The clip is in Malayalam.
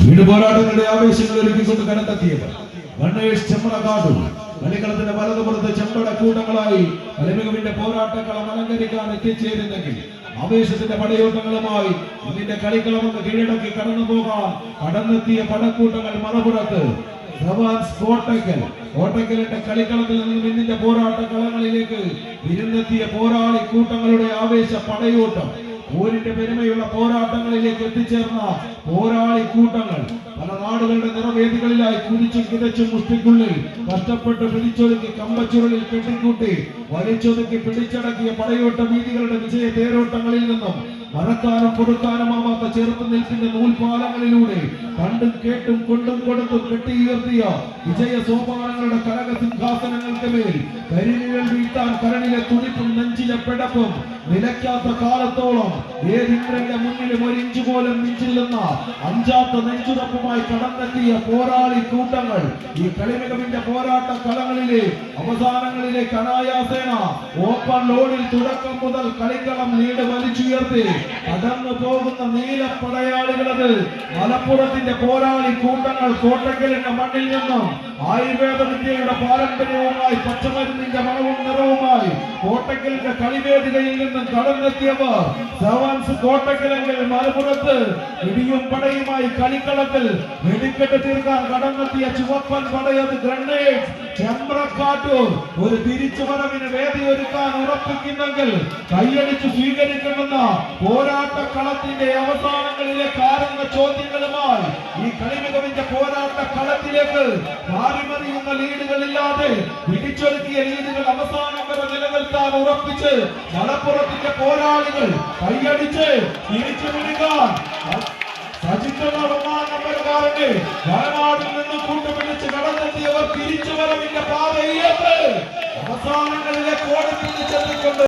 വീട് പോരാട്ടങ്ങളുടെ ആവേശങ്ങൾ ഒരുക്കിക്കൊണ്ട് കടന്നെത്തിയത് ഗണേഷ് ചെമ്മണക്കാടു കളിക്കളത്തിന്റെ വലതുപുറത്ത് ചെമ്പട കൂട്ടങ്ങളായി കളിമികവിന്റെ പോരാട്ടക്കളം അലങ്കരിക്കാൻ എത്തിച്ചേരുന്നെങ്കിൽ ആവേശത്തിന്റെ പടയോട്ടങ്ങളുമായി ഇതിന്റെ കളിക്കളമെന്ന് കീഴടക്കി കടന്നു പോകാൻ കടന്നെത്തിയ പടക്കൂട്ടങ്ങൾ മറുപുറത്ത് കോട്ടക്കലിന്റെ കളിക്കളത്തിൽ നിന്നും ഇന്നിന്റെ പോരാട്ട കളങ്ങളിലേക്ക് വിരുന്നെത്തിയ പോരാളി കൂട്ടങ്ങളുടെ ആവേശ പടയോട്ടം പോരിന്റെ പെരുമയുള്ള പോരാട്ടങ്ങളിലേക്ക് എത്തിച്ചേർന്ന പോരാളി കൂട്ടങ്ങൾ പല നാടുകളുടെ നിറവേദികളിലായി കുതിച്ചും കിതച്ചും മുഷ്ടിക്കുള്ളിൽ കഷ്ടപ്പെട്ട് പിടിച്ചൊതുക്കി കമ്പച്ചുരുളിൽ കെട്ടിക്കൂട്ടി വലിച്ചൊതുക്കി പിടിച്ചടക്കിയ പടയോട്ട വീതികളുടെ വിജയ തേരോട്ടങ്ങളിൽ നിന്നും മറക്കാനും പൊറുക്കാനുമാവാത്ത ചെറുത്ത് നിൽക്കുന്ന നൂൽപാലങ്ങളിലൂടെ കണ്ടും കേട്ടും കൊണ്ടും കൊടുത്തും കെട്ടിയുയർത്തിയ വിജയ സോപാനങ്ങളുടെ കനക സിംഹാസനങ്ങൾക്ക് മേൽ കരിനിഴൽ വീഴ്ത്താൻ കരണിലെ തുടിപ്പും നെഞ്ചിലെ പിടപ്പും നിലയ്ക്കാത്ത കാലത്തോളം ഏതിന്ദ്രന്റെ മുന്നിലും ഒരു ഇഞ്ചു പോലും മിഞ്ചില്ലെന്ന അഞ്ചാത്ത നെഞ്ചുറപ്പുമായി കടന്നെത്തിയ പോരാളി കൂട്ടങ്ങൾ ഈ കളിമികവിന്റെ പോരാട്ട കളങ്ങളിലെ അവസാനങ്ങളിലേക്ക് അനായാസേന ഓപ്പൺ ലോഡിൽ തുടക്കം മുതൽ കളിക്കളം ലീഡ് വലിച്ചുയർത്തി കടന്നു പോകുന്ന നീലപ്പടയാളികളത് മലപ്പുറത്തിന്റെ പോരാളി കൂട്ടങ്ങൾ കോട്ടക്കലിന്റെ മണ്ണിൽ നിന്നും ആയുർവേദ വിദ്യയുടെ പാരമ്പര്യവുമായി പച്ചമരുന്നിന്റെ മണവും നിറവുമായി കോട്ടക്കലിന്റെ കളിവേദികയിൽ നിന്നും കടന്നെത്തിയവർ സവാൻസ് കോട്ടക്കലെങ്കിൽ മലപ്പുറത്ത് ഇടിയും പടയുമായി കളിക്കളത്തിൽ വെടിക്കെട്ട് തീർക്കാൻ കടന്നെത്തിയ ചുവപ്പൻ പടയത് ഗ്രനേഡ് ചെമ്പ്രക്കാട്ടൂർ ഒരു തിരിച്ചുവരവിന് വേദിയൊരുക്കാൻ ഉറപ്പിക്കുന്നെങ്കിൽ കൈയടിച്ച് സ്വീകരിക്കണമെന്ന പോരാട്ട കളത്തിന്റെ അവസാനങ്ങളിലെ കാരണ ചോദ്യങ്ങളുമായി ഈ കളിമികവിന്റെ പോരാട്ട കളത്തിലേക്ക് മാറിമറിയുന്ന ലീഡുകളില്ലാതെ പിടിച്ചൊരുക്കിയ ലീഡുകൾ അവസാനം വരെ നിലനിർത്താൻ ഉറപ്പിച്ച് മലപ്പുറത്തിന്റെ പോരാളികൾ കൈയടിച്ച് തിരിച്ചു വിടുകാൻ വയനാട്ടിൽ നിന്ന് കൂട്ടുപിടിച്ച് കടന്നെത്തിയവർ തിരിച്ചുവരവിന്റെ പാതയിലേക്ക് അവസാനങ്ങളിലെ കോടി പിടിച്ചെത്തിക്കൊണ്ട്